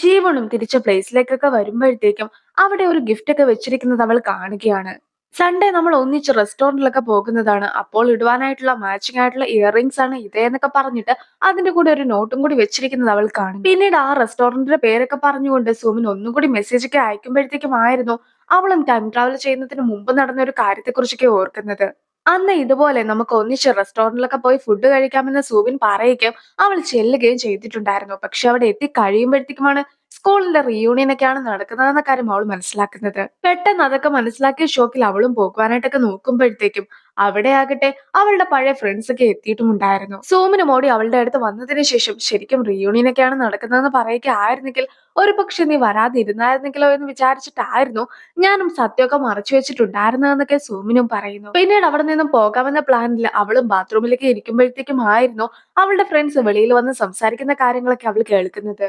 ജീവനും തിരിച്ച് പ്ലേസിലേക്കൊക്കെ വരുമ്പോഴത്തേക്കും അവിടെ ഒരു ഗിഫ്റ്റ് ഒക്കെ വെച്ചിരിക്കുന്നത് അവൾ കാണുകയാണ്. സൺഡേ നമ്മൾ ഒന്നിച്ച് റെസ്റ്റോറന്റിലൊക്കെ പോകുന്നതാണ്. അപ്പോൾ ഇടുവാനായിട്ടുള്ള മാച്ചിങ് ആയിട്ടുള്ള ഇയറിംഗ്സ് ആണ് ഇതേന്നൊക്കെ പറഞ്ഞിട്ട് അതിന്റെ കൂടെ ഒരു നോട്ടും കൂടി വെച്ചിരിക്കുന്നത് അവൾ കാണും. പിന്നീട് ആ റെസ്റ്റോറന്റിന്റെ പേരൊക്കെ പറഞ്ഞുകൊണ്ട് സുമിൻ ഒന്നും കൂടി മെസ്സേജ് ഒക്കെ അയക്കുമ്പോഴത്തേക്കും ആയിരുന്നു അവളും ടൈം ട്രാവൽ ചെയ്യുന്നതിന് മുമ്പ് നടന്ന ഒരു കാര്യത്തെക്കുറിച്ചൊക്കെ ഓർക്കുന്നത്. അന്ന് ഇതുപോലെ നമുക്ക് ഒന്നിച്ച് റെസ്റ്റോറന്റിലൊക്കെ പോയി ഫുഡ് കഴിക്കാമെന്ന് സൂബിൻ പറയുകയും അവൾ ചെല്ലുകയും ചെയ്തിട്ടുണ്ടായിരുന്നു. പക്ഷെ അവിടെ എത്തി കഴിയുമ്പോഴത്തേക്കുമാണ് സ്കൂളിന്റെ റീയൂണിയൻ ഒക്കെയാണ് നടക്കുന്നതെന്ന കാര്യം അവൾ മനസ്സിലാക്കുന്നത്. പെട്ടെന്ന് അതൊക്കെ മനസ്സിലാക്കിയ ഷോക്കിൽ അവളും പോകുവാനായിട്ടൊക്കെ നോക്കുമ്പോഴത്തേക്കും അവിടെ ആകട്ടെ അവളുടെ പഴയ ഫ്രണ്ട്സ് ഒക്കെ എത്തിയിട്ടുമുണ്ടായിരുന്നു. സോമിനും മോടി അവളുടെ അടുത്ത് വന്നതിന് ശേഷം ശരിക്കും റീയൂണിയൻ ഒക്കെയാണ് നടക്കുന്നതെന്ന് പറയുക ആയിരുന്നെങ്കിൽ ഒരു പക്ഷെ നീ വരാതിരുന്നായിരുന്നെങ്കിലോ എന്ന് വിചാരിച്ചിട്ടായിരുന്നു ഞാനും സത്യമൊക്കെ മറച്ചു വെച്ചിട്ടുണ്ടായിരുന്നതെന്നൊക്കെ സോമിനും പറയുന്നു. പിന്നീട് അവിടെ നിന്നും പോകാമെന്ന പ്ലാനിൽ അവളും ബാത്റൂമിലേക്ക് ഇരിക്കുമ്പോഴത്തേക്കും ആയിരുന്നു അവളുടെ ഫ്രണ്ട്സ് വെളിയിൽ വന്ന് സംസാരിക്കുന്ന കാര്യങ്ങളൊക്കെ അവൾ കേൾക്കുന്നത്.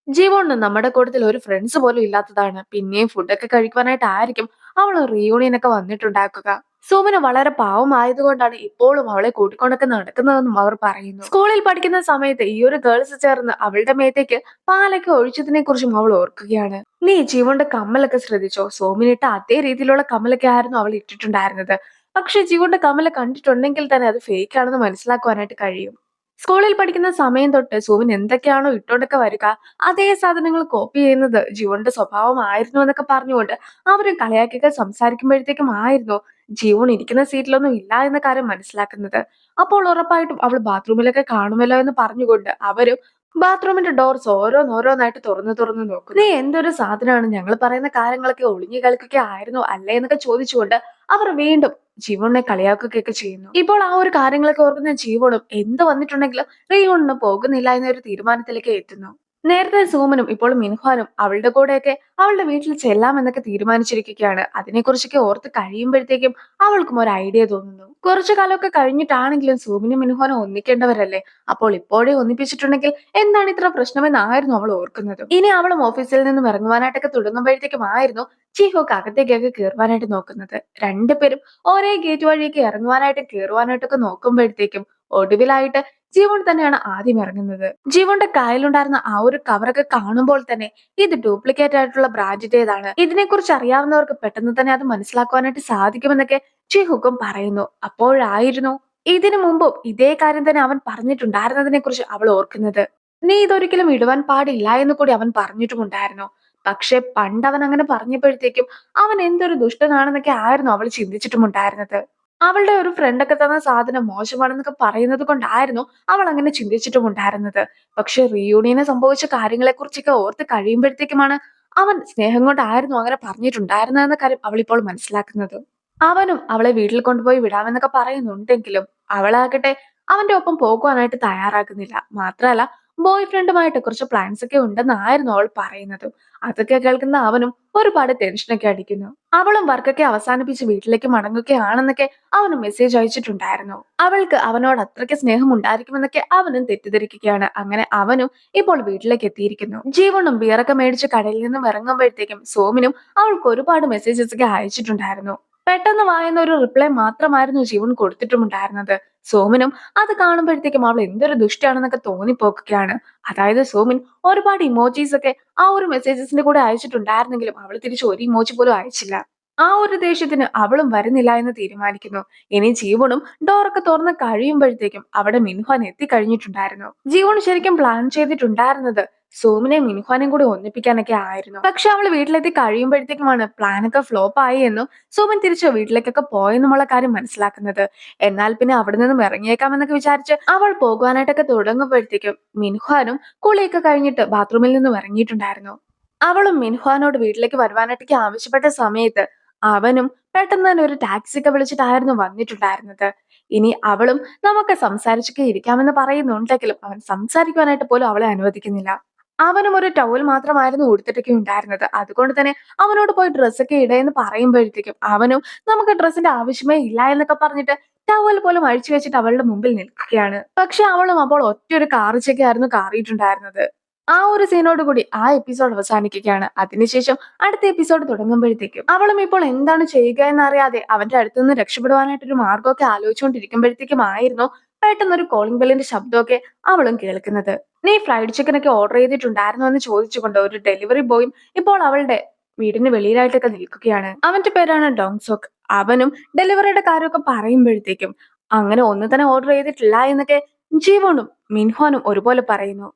ജീവോണ് നമ്മുടെ കൂട്ടത്തിൽ ഒരു ഫ്രണ്ട്സ് പോലും ഇല്ലാത്തതാണ്. പിന്നെയും ഫുഡൊക്കെ കഴിക്കുവാനായിട്ടായിരിക്കും അവൾ റീയൂണിയൻ ഒക്കെ വന്നിട്ടുണ്ടാക്കുക. സോമന വളരെ പാവമായതുകൊണ്ടാണ് ഇപ്പോഴും അവളെ കൂട്ടിക്കൊണ്ടൊക്കെ നടക്കുന്നതെന്നും അവർ പറയുന്നു. സ്കൂളിൽ പഠിക്കുന്ന സമയത്ത് ഈ ഒരു ഗേൾസ് ചേർന്ന് അവളുടെ മേത്തേക്ക് പാലൊക്കെ ഒഴിച്ചതിനെ കുറിച്ചും അവൾ ഓർക്കുകയാണ്. നീ ജീവന്റെ കമ്മലൊക്കെ ശ്രദ്ധിച്ചോ? സോമിനിട്ട അതേ രീതിയിലുള്ള കമ്മലൊക്കെ ആയിരുന്നു അവൾ ഇട്ടിട്ടുണ്ടായിരുന്നത്. പക്ഷെ ജീവന്റെ കമ്മല് കണ്ടിട്ടുണ്ടെങ്കിൽ തന്നെ അത് ഫേക്ക് ആണെന്ന് മനസ്സിലാക്കുവാനായിട്ട് കഴിയും. സ്കൂളിൽ പഠിക്കുന്ന സമയം തൊട്ട് സുവിൻ എന്തൊക്കെയാണോ ഇട്ടോണ്ടൊക്കെ വരിക അതേ സാധനങ്ങൾ കോപ്പി ചെയ്യുന്നത് ജീവന്റെ സ്വഭാവമായിരുന്നു എന്നൊക്കെ പറഞ്ഞുകൊണ്ട് അവരും കളിയാക്കിയൊക്കെ സംസാരിക്കുമ്പോഴത്തേക്കും ആയിരുന്നു ജീവൻ ഇരിക്കുന്ന സീറ്റിലൊന്നും ഇല്ല എന്ന കാര്യം മനസ്സിലാക്കുന്നത്. അപ്പോൾ ഉറപ്പായിട്ടും അവൾ ബാത്റൂമിലൊക്കെ കാണുമല്ലോ എന്ന് പറഞ്ഞുകൊണ്ട് അവരും ബാത്റൂമിന്റെ ഡോർസ് ഓരോന്നോരോന്നായിട്ട് തുറന്നു നോക്കും. നീ എന്തൊരു സാധനമാണ്, ഞങ്ങൾ പറയുന്ന കാര്യങ്ങളൊക്കെ ഒളിഞ്ഞു കളിക്കൊക്കെ ആയിരുന്നു അല്ലേ എന്നൊക്കെ ചോദിച്ചുകൊണ്ട് അവർ വീണ്ടും ജീവനെ കളിയാക്കുകയൊക്കെ ചെയ്യുന്നു. ഇപ്പോൾ ആ ഒരു കാര്യങ്ങളൊക്കെ ഓർക്കുന്ന ജീവനും എന്ത് വന്നിട്ടുണ്ടെങ്കിലും റീയൂണിന് പോകുന്നില്ല എന്നൊരു തീരുമാനത്തിലേക്ക് എത്തുന്നു. നേരത്തെ സൂമനും ഇപ്പോൾ മിൻഹ്വാനും അവളുടെ കൂടെയൊക്കെ അവളുടെ വീട്ടിൽ ചെല്ലാമെന്നൊക്കെ തീരുമാനിച്ചിരിക്കുകയാണ്. അതിനെക്കുറിച്ചൊക്കെ ഓർത്ത് കഴിയുമ്പോഴത്തേക്കും അവൾക്കും ഒരു ഐഡിയ തോന്നുന്നു. കുറച്ചു കാലമൊക്കെ കഴിഞ്ഞിട്ടാണെങ്കിലും സൂമിനും മിൻഹ്വാനും ഒന്നിക്കേണ്ടവരല്ലേ. അപ്പോൾ ഇപ്പോഴേ ഒന്നിപ്പിച്ചിട്ടുണ്ടെങ്കിൽ എന്താണ് ഇത്ര പ്രശ്നമെന്നായിരുന്നു അവൾ ഓർക്കുന്നത്. ഇനി അവളും ഓഫീസിൽ നിന്നും ഇറങ്ങുവാനായിട്ടൊക്കെ തുടങ്ങുമ്പോഴത്തേക്കും ആയിരുന്നു ചീഹോക്ക് അകത്തേക്കൊക്കെ കയറുവാനായിട്ട് നോക്കുന്നത്. രണ്ടുപേരും ഒരേ ഗേറ്റ് വഴിയൊക്കെ ഇറങ്ങുവാനായിട്ടും കയറുവാനായിട്ടൊക്കെ നോക്കുമ്പോഴത്തേക്കും ഒടുവിലായിട്ട് ജീവൻ തന്നെയാണ് ആദ്യം ഇറങ്ങുന്നത്. ജീവന്റെ കയ്യിലുണ്ടായിരുന്ന ആ ഒരു കവറൊക്കെ കാണുമ്പോൾ തന്നെ ഇത് ഡ്യൂപ്ലിക്കേറ്റ് ആയിട്ടുള്ള ബ്രാൻഡിന്റേതാണ്, ഇതിനെക്കുറിച്ച് അറിയാവുന്നവർക്ക് പെട്ടെന്ന് തന്നെ അത് മനസ്സിലാക്കുവാനായിട്ട് സാധിക്കുമെന്നൊക്കെ ജിഹുക്കും പറയുന്നു. അപ്പോഴായിരുന്നു ഇതിനു മുമ്പും ഇതേ കാര്യം തന്നെ അവൻ പറഞ്ഞിട്ടുണ്ടായിരുന്നതിനെ കുറിച്ച് അവൾ ഓർക്കുന്നത്. നീ ഇതൊരിക്കലും ഇടുവാൻ പാടില്ല എന്ന് കൂടി അവൻ പറഞ്ഞിട്ടുമുണ്ടായിരുന്നു. പക്ഷെ പണ്ട് അവൻ അങ്ങനെ പറഞ്ഞപ്പോഴത്തേക്കും അവൻ എന്തൊരു ദുഷ്ടനാണെന്നൊക്കെ ആയിരുന്നു അവൾ ചിന്തിച്ചിട്ടുമുണ്ടായിരുന്നത്. അവളുടെ ഒരു ഫ്രണ്ടൊക്കെ തന്ന സാധനം മോശമാണെന്നൊക്കെ പറയുന്നത് കൊണ്ടായിരുന്നു അവൾ അങ്ങനെ ചിന്തിച്ചിട്ടുമുണ്ടായിരുന്നത്. പക്ഷെ റീയൂണിയന് സംഭവിച്ച കാര്യങ്ങളെ കുറിച്ചൊക്കെ ഓർത്ത് കഴിയുമ്പോഴത്തേക്കുമാണ് അവൻ സ്നേഹം കൊണ്ടായിരുന്നു അങ്ങനെ പറഞ്ഞിട്ടുണ്ടായിരുന്നതെന്ന കാര്യം അവൾ ഇപ്പോൾ മനസ്സിലാക്കുന്നത്. അവനും അവളെ വീട്ടിൽ കൊണ്ടുപോയി വിടാമെന്നൊക്കെ പറയുന്നുണ്ടെങ്കിലും അവളാകട്ടെ അവന്റെ ഒപ്പം പോകുവാനായിട്ട് തയ്യാറാകുന്നില്ല. മാത്രമല്ല ബോയ് ഫ്രണ്ടുമായിട്ട് കുറച്ച് പ്ലാൻസ് ഒക്കെ ഉണ്ടെന്നായിരുന്നു അവൾ പറയുന്നത്. അതൊക്കെ കേൾക്കുന്ന അവനും ഒരുപാട് ടെൻഷനൊക്കെ അടിക്കുന്നു. അവളും വർക്കൊക്കെ അവസാനിപ്പിച്ച് വീട്ടിലേക്ക് മടങ്ങുകയാണെന്നൊക്കെ അവനും മെസ്സേജ് അയച്ചിട്ടുണ്ടായിരുന്നു. അവൾക്ക് അവനോട് അത്രയ്ക്ക് സ്നേഹം ഉണ്ടായിരിക്കുമെന്നൊക്കെ അവനും തെറ്റിദ്ധരിക്കുകയാണ്. അങ്ങനെ അവനും ഇപ്പോൾ വീട്ടിലേക്ക് എത്തിയിരിക്കുന്നു. ജീവനും ബിയറൊക്കെ മേടിച്ച് കടയിൽ നിന്നും ഇറങ്ങുമ്പോഴത്തേക്കും സോമിനും അവൾക്ക് ഒരുപാട് മെസ്സേജസ് ഒക്കെ അയച്ചിട്ടുണ്ടായിരുന്നു. പെട്ടെന്ന് വായുന്ന ഒരു റിപ്ലൈ മാത്രമായിരുന്നു ജീവൻ കൊടുത്തിട്ടുമുണ്ടായിരുന്നത്. സോമിനും അത് കാണുമ്പോഴത്തേക്കും അവൾ എന്തൊരു ദുഷ്ടാണെന്നൊക്കെ തോന്നിപ്പോക്കുകയാണ്. അതായത് സോമിൻ ഒരുപാട് ഇമോജീസ് ഒക്കെ ആ ഒരു മെസ്സേജസിന്റെ കൂടെ അയച്ചിട്ടുണ്ടായിരുന്നെങ്കിലും അവൾ തിരിച്ച് ഒരു ഇമോജി പോലും അയച്ചില്ല. ആ ഒരു ദേഷ്യത്തിന് അവളും വരുന്നില്ല എന്ന് തീരുമാനിക്കുന്നു. ഇനി ജീവനും ഡോറൊക്കെ തുറന്ന് കഴിയുമ്പോഴത്തേക്കും അവിടെ മിൻഹ്വാൻ എത്തിക്കഴിഞ്ഞിട്ടുണ്ടായിരുന്നു. ജീവൻ ശരിക്കും പ്ലാൻ ചെയ്തിട്ടുണ്ടായിരുന്നത് സോമിനെയും മിൻഹ്വാനെയും കൂടി ഒന്നിപ്പിക്കാനൊക്കെ ആയിരുന്നു. പക്ഷെ അവൾ വീട്ടിലെത്തി കഴിയുമ്പോഴത്തേക്കുമാണ് പ്ലാനൊക്കെ ഫ്ലോപ്പ് ആയി എന്നും സോമൻ തിരിച്ച് വീട്ടിലേക്കൊക്കെ പോയെന്നുമുള്ള കാര്യം മനസ്സിലാക്കുന്നത്. എന്നാൽ പിന്നെ അവിടെ നിന്നും ഇറങ്ങിയേക്കാമെന്നൊക്കെ വിചാരിച്ച് അവൾ പോകുവാനായിട്ടൊക്കെ തുടങ്ങുമ്പോഴത്തേക്കും മിൻഹ്വാനും കുളിയൊക്കെ കഴിഞ്ഞിട്ട് ബാത്റൂമിൽ നിന്നും ഇറങ്ങിയിട്ടുണ്ടായിരുന്നു. അവളും മിൻഹ്വാനോട് വീട്ടിലേക്ക് വരുവാനായിട്ടൊക്കെ ആവശ്യപ്പെട്ട സമയത്ത് അവനും പെട്ടെന്ന് തന്നെ ഒരു ടാക്സി ഒക്കെ വിളിച്ചിട്ടായിരുന്നു വന്നിട്ടുണ്ടായിരുന്നത്. ഇനി അവളും നമുക്ക് സംസാരിച്ചൊക്കെ ഇരിക്കാമെന്ന് പറയുന്നുണ്ടെങ്കിലും അവൻ സംസാരിക്കുവാനായിട്ട് പോലും അവളെ അനുവദിക്കുന്നില്ല. അവനും ഒരു ടവൽ മാത്രമായിരുന്നു ഉടുത്തിട്ടൊക്കെ ഉണ്ടായിരുന്നത്. അതുകൊണ്ട് തന്നെ അവനോട് പോയി ഡ്രസ്സൊക്കെ ഇടയെന്ന് പറയുമ്പോഴത്തേക്കും അവനും നമുക്ക് ഡ്രസ്സിന്റെ ആവശ്യമേ ഇല്ല എന്നൊക്കെ പറഞ്ഞിട്ട് ടവൽ പോലും അഴിച്ചു വെച്ചിട്ട് അവളുടെ മുമ്പിൽ നിൽക്കുകയാണ്. പക്ഷെ അവളും അപ്പോൾ ഒറ്റയൊരു കാറിച്ചൊക്കെയായിരുന്നു കാറിയിട്ടുണ്ടായിരുന്നത്. ആ ഒരു സീനോട് കൂടി ആ എപ്പിസോഡ് അവസാനിക്കുകയാണ്. അതിനുശേഷം അടുത്ത എപ്പിസോഡ് തുടങ്ങുമ്പോഴത്തേക്കും അവളും ഇപ്പോൾ എന്താണ് ചെയ്യുക എന്നറിയാതെ അവന്റെ അടുത്തുനിന്ന് രക്ഷപ്പെടുവാനായിട്ടൊരു മാർഗമൊക്കെ ആലോചിച്ചുകൊണ്ടിരിക്കുമ്പോഴത്തേക്കും ആയിരുന്നു പെട്ടെന്നൊരു കോളിംഗ് ബെല്ലിന്റെ ശബ്ദമൊക്കെ അവളും കേൾക്കുന്നത്. നീ ഫ്രൈഡ് ചിക്കൻ ഒക്കെ ഓർഡർ ചെയ്തിട്ടുണ്ടായിരുന്നോ എന്ന് ചോദിച്ചുകൊണ്ട് ഒരു ഡെലിവറി ബോയും ഇപ്പോൾ അവളുടെ വീടിന് വെളിയിലായിട്ടൊക്കെ നിൽക്കുകയാണ്. അവന്റെ പേരാണ് ഡോങ്സോക്ക്. അവനും ഡെലിവറിയുടെ കാര്യമൊക്കെ പറയുമ്പോഴത്തേക്കും അങ്ങനെ ഒന്നും തന്നെ ഓർഡർ ചെയ്തിട്ടില്ല എന്നൊക്കെ ജീവോണും മിൻഹോനും ഒരുപോലെ പറയുന്നു.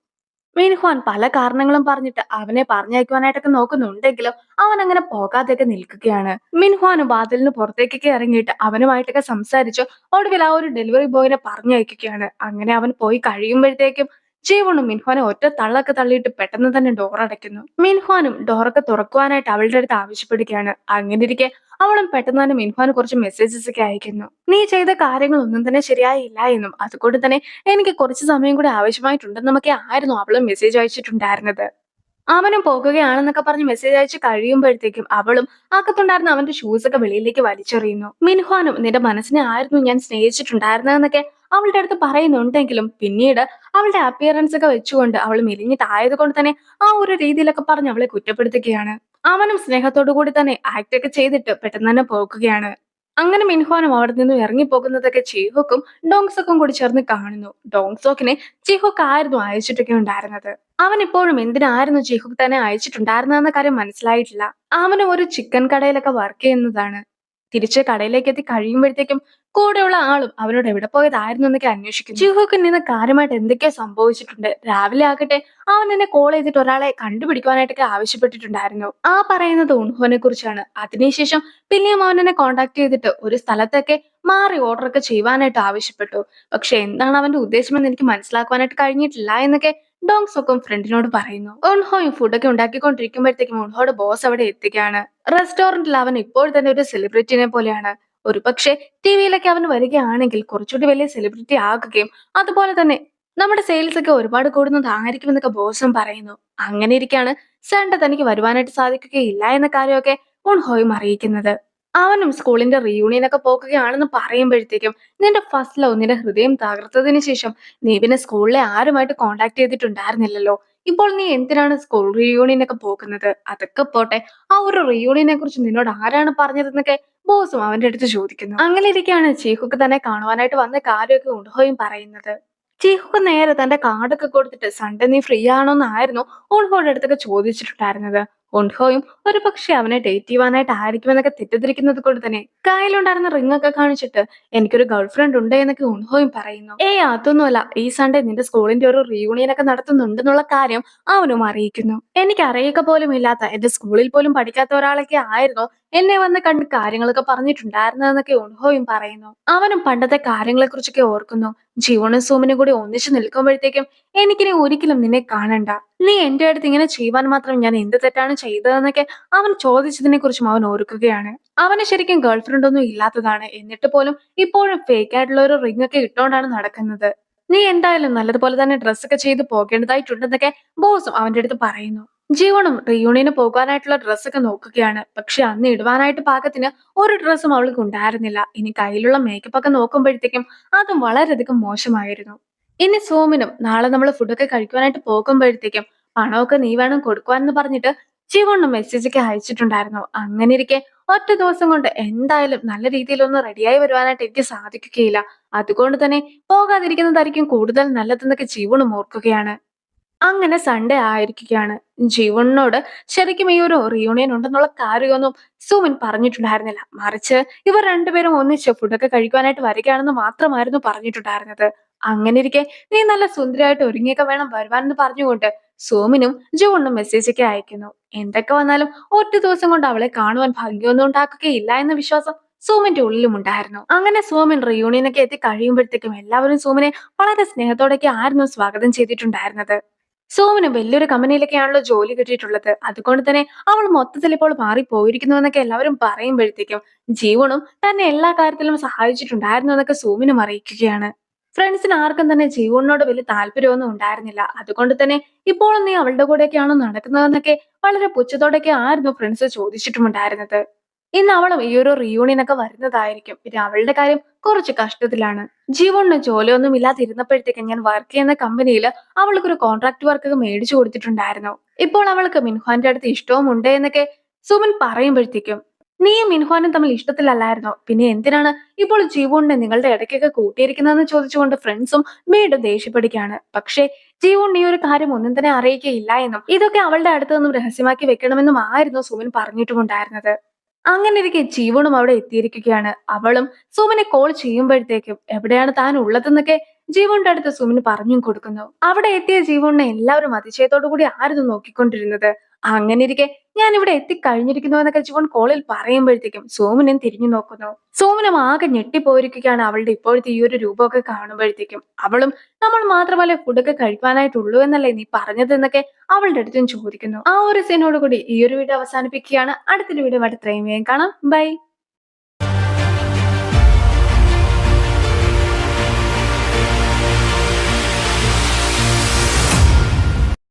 മിൻഹ്വാൻ പല കാരണങ്ങളും പറഞ്ഞിട്ട് അവനെ പറഞ്ഞയക്കുവാനായിട്ടൊക്കെ നോക്കുന്നുണ്ടെങ്കിലും അവൻ അങ്ങനെ പോകാതെയൊക്കെ നിൽക്കുകയാണ്. മിൻഹ്വാനും വാതിലിന് പുറത്തേക്കൊക്കെ ഇറങ്ങിയിട്ട് അവനുമായിട്ടൊക്കെ സംസാരിച്ച് ഒടുവിൽ ആ ഒരു ഡെലിവറി ബോയിനെ പറഞ്ഞയക്കുകയാണ്. അങ്ങനെ അവൻ പോയി കഴിയുമ്പോഴത്തേക്കും ജീവണും മിൻഹ്വാനെ ഒറ്റ തള്ളൊക്കെ തള്ളിയിട്ട് പെട്ടെന്ന് തന്നെ ഡോർ അടയ്ക്കുന്നു. മിൻഹ്വാനും ഡോറൊക്കെ തുറക്കുവാനായിട്ട് അവളുടെ അടുത്ത് ആവശ്യപ്പെടുകയാണ്. അങ്ങനെ ഇരിക്കെ അവളും പെട്ടെന്ന് തന്നെ മിൻഹ്വാന് കുറച്ച് മെസ്സേജസ് ഒക്കെ അയക്കുന്നു. നീ ചെയ്ത കാര്യങ്ങൾ ഒന്നും തന്നെ ശരിയായില്ല എന്നും അതുകൊണ്ട് തന്നെ എനിക്ക് കുറച്ച് സമയം കൂടി ആവശ്യമായിട്ടുണ്ടെന്നൊക്കെ ആയിരുന്നു അവളും മെസ്സേജ് അയച്ചിട്ടുണ്ടായിരുന്നത്. അവനും പോകുകയാണെന്നൊക്കെ പറഞ്ഞ് മെസ്സേജ് അയച്ച് കഴിയുമ്പോഴത്തേക്കും അവളും അകത്തുണ്ടായിരുന്ന അവന്റെ ഷൂസ് ഒക്കെ വെളിയിലേക്ക് വലിച്ചെറിയുന്നു. മിൻഹ്വാനും നിന്റെ മനസ്സിനെ ആയിരുന്നു ഞാൻ സ്നേഹിച്ചിട്ടുണ്ടായിരുന്നതെന്നൊക്കെ അവളുടെ അടുത്ത് പറയുന്നുണ്ടെങ്കിലും പിന്നീട് അവളുടെ അപ്പിയറൻസ് ഒക്കെ വെച്ചുകൊണ്ട് അവൾ മെലിഞ്ഞിട്ടായത് കൊണ്ട് തന്നെ ആ ഒരു രീതിയിലൊക്കെ പറഞ്ഞ് അവളെ കുറ്റപ്പെടുത്തുകയാണ്. അവനും സ്നേഹത്തോടു കൂടി തന്നെ ആക്ട് ഒക്കെ ചെയ്തിട്ട് പെട്ടെന്ന് തന്നെ പോകുകയാണ്. അങ്ങനെ മിൻഹ്വാനും അവിടെ നിന്നും ഇറങ്ങിപ്പോകുന്നതൊക്കെ ചീഹുക്കും ഡോങ്സോക്കും കൂടി ചേർന്ന് കാണുന്നു. ഡോങ്സോക്കിനെ ചീഹുക്ക് ആയിരുന്നു അയച്ചിട്ടൊക്കെ ഉണ്ടായിരുന്നത്. അവൻ ഇപ്പോഴും എന്തിനായിരുന്നു ചീഹുക്ക് തന്നെ അയച്ചിട്ടുണ്ടായിരുന്നെന്ന കാര്യം മനസ്സിലായിട്ടില്ല. അവനും ഒരു ചിക്കൻ കടയിലൊക്കെ വർക്ക് ചെയ്യുന്നതാണ്. തിരിച്ച് കടയിലേക്ക് എത്തി കഴിയുമ്പോഴത്തേക്കും കൂടെയുള്ള ആളും അവനോട് എവിടെ പോയതായിരുന്നു എന്നൊക്കെ അന്വേഷിക്കുന്നു. ചീഹുക്കിന് ഇന്ന് കാര്യമായിട്ട് എന്തൊക്കെയോ സംഭവിച്ചിട്ടുണ്ട്. രാവിലെ ആകട്ടെ അവൻ എന്നെ കോൾ ചെയ്തിട്ട് ഒരാളെ കണ്ടുപിടിക്കുവാനായിട്ടൊക്കെ ആവശ്യപ്പെട്ടിട്ടുണ്ടായിരുന്നു. ആ പറയുന്നത് ഉൺഹോനെ കുറിച്ചാണ്. അതിനുശേഷം പിന്നെയും അവൻ എന്നെ കോൺടാക്ട് ചെയ്തിട്ട് ഒരു സ്ഥലത്തൊക്കെ മാറി ഓർഡർ ഒക്കെ ചെയ്യുവാനായിട്ട് ആവശ്യപ്പെട്ടു. പക്ഷെ എന്താണ് അവന്റെ ഉദ്ദേശമെന്ന് എനിക്ക് മനസ്സിലാക്കുവാനായിട്ട് കഴിഞ്ഞിട്ടില്ല എന്നൊക്കെ ഡോങ്സോക്കും ഫ്രണ്ടിനോട് പറയുന്നു. ഉൺഹോയും ഫുഡൊക്കെ ഉണ്ടാക്കിക്കൊണ്ടിരിക്കുമ്പോഴത്തേക്കും ഉൺഹോയുടെ ബോസ് അവിടെ എത്തുകയാണ്. റെസ്റ്റോറന്റിൽ അവൻ ഇപ്പോൾ തന്നെ ഒരു സെലിബ്രിറ്റിനെ പോലെയാണ്. ഒരു പക്ഷേ ടിവിയിലൊക്കെ അവൻ വരികയാണെങ്കിൽ കുറച്ചുകൂടി വലിയ സെലിബ്രിറ്റി ആകുകയും അതുപോലെ തന്നെ നമ്മുടെ സെയിൽസ് ഒക്കെ ഒരുപാട് കൂടുന്നതായിരിക്കും എന്നൊക്കെ ബോസും പറയുന്നു. അങ്ങനെ ഇരിക്കാണ് സൺഡേ തനിക്ക് വരുവാനായിട്ട് സാധിക്കുകയില്ല എന്ന കാര്യമൊക്കെ ഉൺഹോയും അറിയിക്കുന്നത്. അവനും സ്കൂളിന്റെ റീയൂണിയൻ ഒക്കെ പോകുകയാണെന്ന് പറയുമ്പോഴത്തേക്കും നിന്റെ ഫസ്റ്റ് ലവ് നിന്റെ ഹൃദയം തകർത്തതിന് ശേഷം നീ പിന്നെ സ്കൂളിലെ ആരുമായിട്ട് കോണ്ടാക്ട് ചെയ്തിട്ടുണ്ടായിരുന്നില്ലല്ലോ. ഇപ്പോൾ നീ എന്തിനാണ് സ്കൂൾ റീയൂണിയൻ ഒക്കെ പോകുന്നത്? അതൊക്കെ പോട്ടെ, ആ ഒരു റീയൂണിയനെ കുറിച്ച് നിന്നോട് ആരാണ് പറഞ്ഞതെന്നൊക്കെ ബോസും അവന്റെ അടുത്ത് ചോദിക്കുന്നു. അങ്ങനെ ഇരിക്കുകയാണ് ചീഹുക്ക് തന്നെ കാണുവാനായിട്ട് വന്ന കാര്യമൊക്കെ ഉൺഹോയും പറയുന്നത്. ചീഹുക്ക് നേരെ തന്റെ കാർഡൊക്കെ കൊടുത്തിട്ട് സൺഡേ നീ ഫ്രീ ആണോന്നായിരുന്നു ഉൺഹോയുടെ അടുത്തൊക്കെ ചോദിച്ചിട്ടുണ്ടായിരുന്നത്. ഉൺഹോയും ഒരു പക്ഷെ അവനെ ഡേറ്റ് ചെയ്യുവാനായിട്ടായിരിക്കുമെന്നൊക്കെ തെറ്റിദ്ധരിക്കുന്നത് കൊണ്ട് തന്നെ കയ്യിലുണ്ടായിരുന്ന റിംഗ് ഒക്കെ കാണിച്ചിട്ട് എനിക്കൊരു ഗേൾ ഫ്രണ്ട് ഉണ്ട് എന്നൊക്കെ ഉൺഹോയും പറയുന്നു. ഏയ് അതൊന്നുമല്ല, ഈ സൺഡേ നിന്റെ സ്കൂളിന്റെ ഒരു റീയൂണിയൻ ഒക്കെ നടത്തുന്നുണ്ടെന്നുള്ള കാര്യം അവനും അറിയിക്കുന്നു. എനിക്ക് അറിയുക പോലും ഇല്ലാത്ത എന്റെ സ്കൂളിൽ പോലും പഠിക്കാത്ത ഒരാളൊക്കെ ആയിരുന്നു എന്നെ വന്ന് കണ്ട് കാര്യങ്ങളൊക്കെ പറഞ്ഞിട്ടുണ്ടായിരുന്നതെന്നൊക്കെ ഉൺഹോയും പറയുന്നു. അവനും പണ്ടത്തെ കാര്യങ്ങളെ കുറിച്ചൊക്കെ ഓർക്കുന്നു. ജീവനും സൂമിനും കൂടി ഒന്നിച്ചു നിൽക്കുമ്പോഴത്തേക്കും എനിക്കിനി ഒരിക്കലും നിന്നെ കാണണ്ട. നീ എന്റെ അടുത്ത് ഇങ്ങനെ ചെയ്യുവാൻ മാത്രം ഞാൻ എന്ത് തെറ്റാണ് ചെയ്തതെന്നൊക്കെ അവൻ ചോദിച്ചതിനെ കുറിച്ചും അവൻ ഓർക്കുകയാണ്. അവന് ശരിക്കും ഗേൾഫ്രണ്ട് ഒന്നും ഇല്ലാത്തതാണ്. എന്നിട്ട് പോലും ഇപ്പോഴും ഫേക്ക് ആയിട്ടുള്ള ഒരു റിംഗ് ഒക്കെ ഇട്ടുകൊണ്ടാണ് നടക്കുന്നത്. നീ എന്തായാലും നല്ലതുപോലെ തന്നെ ഡ്രസ്സൊക്കെ ചെയ്ത് പോകേണ്ടതായിട്ടുണ്ടെന്നൊക്കെ ബോസും അവന്റെ അടുത്ത് പറയുന്നു. ജീവനും റീയൂണിയന് പോകാനായിട്ടുള്ള ഡ്രസ്സൊക്കെ നോക്കുകയാണ്. പക്ഷെ അന്ന് ഇടുവാനായിട്ട് പാകത്തിന് ഒരു ഡ്രസ്സും അവൾക്ക് ഉണ്ടായിരുന്നില്ല. ഇനി കയ്യിലുള്ള മേക്കപ്പ് ഒക്കെ നോക്കുമ്പോഴത്തേക്കും അതും വളരെയധികം മോശമായിരുന്നു. ഇനി സോമിനും നാളെ നമ്മൾ ഫുഡൊക്കെ കഴിക്കുവാനായിട്ട് പോകുമ്പോഴത്തേക്കും പണമൊക്കെ നീ വേണം കൊടുക്കുവാനെന്ന് പറഞ്ഞിട്ട് ജീവണ്ണും മെസ്സേജ് ഒക്കെ അയച്ചിട്ടുണ്ടായിരുന്നു. അങ്ങനെ ഇരിക്കെ ഒറ്റ ദിവസം കൊണ്ട് എന്തായാലും നല്ല രീതിയിലൊന്ന് റെഡിയായി വരുവാനായിട്ട് എനിക്ക് സാധിക്കുകയില്ല. അതുകൊണ്ട് തന്നെ പോകാതിരിക്കുന്നതായിരിക്കും കൂടുതൽ നല്ലതെന്നൊക്കെ ജീവണും ഓർക്കുകയാണ്. അങ്ങനെ സൺഡേ ആയിരിക്കുകയാണ്. ജീവനോട് ശരിക്കും ഈ ഒരു റീയൂണിയൻ ഉണ്ടെന്നുള്ള കാര്യമൊന്നും സുമിൻ പറഞ്ഞിട്ടുണ്ടായിരുന്നില്ല. മറിച്ച് ഇവർ രണ്ടുപേരും ഒന്നിച്ച് ഫുഡൊക്കെ കഴിക്കുവാനായിട്ട് വരികയാണെന്ന് മാത്രമായിരുന്നു പറഞ്ഞിട്ടുണ്ടായിരുന്നത്. അങ്ങനെ ഇരിക്കെ നീ നല്ല സുന്ദരിയായിട്ട് ഒരുങ്ങിയൊക്കെ വേണം വരുവാനെന്ന് പറഞ്ഞുകൊണ്ട് സോമിനും ജോണിനും മെസ്സേജ് ഒക്കെ അയക്കുന്നു. എന്തൊക്കെ വന്നാലും ഒറ്റ ദിവസം കൊണ്ട് അവളെ കാണുവാൻ ഭാഗ്യമൊന്നും ഉണ്ടാക്കുകയില്ല എന്ന വിശ്വാസം സോമിന്റെ ഉള്ളിലും ഉണ്ടായിരുന്നു. അങ്ങനെ സോമിൻ റീയൂണിയനൊക്കെ എത്തി കഴിയുമ്പോഴത്തേക്കും എല്ലാവരും സോമിനെ വളരെ സ്നേഹത്തോടെയൊക്കെ ആയിരുന്നു സ്വാഗതം ചെയ്തിട്ടുണ്ടായിരുന്നത്. സോമിന് വലിയൊരു കമ്പനിയിലൊക്കെയാണല്ലോ ജോലി കിട്ടിയിട്ടുള്ളത്. അതുകൊണ്ട് തന്നെ അവൾ മൊത്തത്തിൽ ഇപ്പോൾ മാറിപ്പോയിരിക്കുന്നു എന്നൊക്കെ എല്ലാവരും പറയുമ്പോഴത്തേക്കും ജീവനും തന്നെ എല്ലാ കാര്യത്തിലും സഹായിച്ചിട്ടുണ്ടായിരുന്നു എന്നൊക്കെ സോമിനും അറിയിക്കുകയാണ്. ഫ്രണ്ട്സിന് ആർക്കും തന്നെ ജീവനോട് വലിയ താല്പര്യമൊന്നും ഉണ്ടായിരുന്നില്ല. അതുകൊണ്ട് തന്നെ ഇപ്പോഴും നീ അവളുടെ കൂടെയൊക്കെയാണോ നടക്കുന്നതെന്നൊക്കെ വളരെ പുച്ഛത്തോടെയൊക്കെ ആയിരുന്നു ഫ്രണ്ട്സ് ചോദിച്ചിട്ടുമുണ്ടായിരുന്നത്. ഇന്ന് അവളും ഈ ഒരു റീയൂണിയൻ ഒക്കെ വരുന്നതായിരിക്കും. പിന്നെ അവളുടെ കാര്യം കുറച്ച് കഷ്ടത്തിലാണ്. ജീവന് ജോലിയൊന്നും ഇല്ലാതിരുന്നപ്പോഴത്തേക്ക് ഞാൻ വർക്ക് ചെയ്യുന്ന കമ്പനിയിൽ അവൾക്കൊരു കോൺട്രാക്ട് വർക്ക് ഒക്കെ മേടിച്ചു കൊടുത്തിട്ടുണ്ടായിരുന്നു. ഇപ്പോൾ അവൾക്ക് മിൻഹ്വാന്റെ അടുത്ത് ഇഷ്ടവും ഉണ്ട് എന്നൊക്കെ സുമൻ പറയുമ്പോഴത്തേക്കും നീയും മിൻഹ്വാനും തമ്മിൽ ഇഷ്ടത്തിലല്ലായിരുന്നോ? പിന്നെ എന്തിനാണ് ഇപ്പോൾ ജീവോണിനെ നിങ്ങളുടെ ഇടയ്ക്കൊക്കെ കൂട്ടിയിരിക്കുന്നതെന്ന് ചോദിച്ചുകൊണ്ട് ഫ്രണ്ട്സും വീണ്ടും ദേഷ്യപ്പെടുകയാണ്. പക്ഷേ ജീവോൺ ഈ ഒരു കാര്യം ഒന്നും തന്നെ അറിയിക്കുകയില്ല എന്നും ഇതൊക്കെ അവളുടെ അടുത്ത് നിന്നും രഹസ്യമാക്കി വെക്കണമെന്നും ആയിരുന്നു സുമിൻ പറഞ്ഞിട്ടുമുണ്ടായിരുന്നത്. അങ്ങനെ ഇരിക്കെ ജീവണും അവിടെ എത്തിയിരിക്കുകയാണ്. അവളും സുമിനെ കോൾ ചെയ്യുമ്പോഴത്തേക്കും എവിടെയാണ് താൻ ഉള്ളതെന്നൊക്കെ ജീവന്റെ അടുത്ത് സുമിന് പറഞ്ഞും കൊടുക്കുന്നു. അവിടെ എത്തിയ ജീവനെ എല്ലാവരും അതിശയത്തോടു കൂടി ആയിരുന്നു നോക്കിക്കൊണ്ടിരുന്നത്. അങ്ങനെ ഇരിക്കെ ഞാൻ ഇവിടെ എത്തിക്കഴിഞ്ഞിരിക്കുന്നു എന്നൊക്കെ ജീവൻ കോളിൽ പറയുമ്പോഴത്തേക്കും സോമനും തിരിഞ്ഞു നോക്കുന്നു. സോമനും ആകെ ഞെട്ടിപ്പോയിരിക്കുകയാണ് അവളുടെ ഇപ്പോഴത്തെ ഈ ഒരു രൂപമൊക്കെ കാണുമ്പോഴത്തേക്കും. അവളും നമ്മൾ മാത്രമല്ലേ ഫുഡൊക്കെ കഴിക്കാനായിട്ടുള്ളൂ എന്നല്ലേ നീ പറഞ്ഞത് എന്നൊക്കെ അവളുടെ അടുത്തും ചോദിക്കുന്നു. ആ ഒരു സീനോട് കൂടി ഈ ഒരു വീഡിയോ അവസാനിപ്പിക്കുകയാണ്. അടുത്തൊരു വീഡിയോ ആയിട്ട് ഇത്രയും വേഗം കാണാം. ബൈ.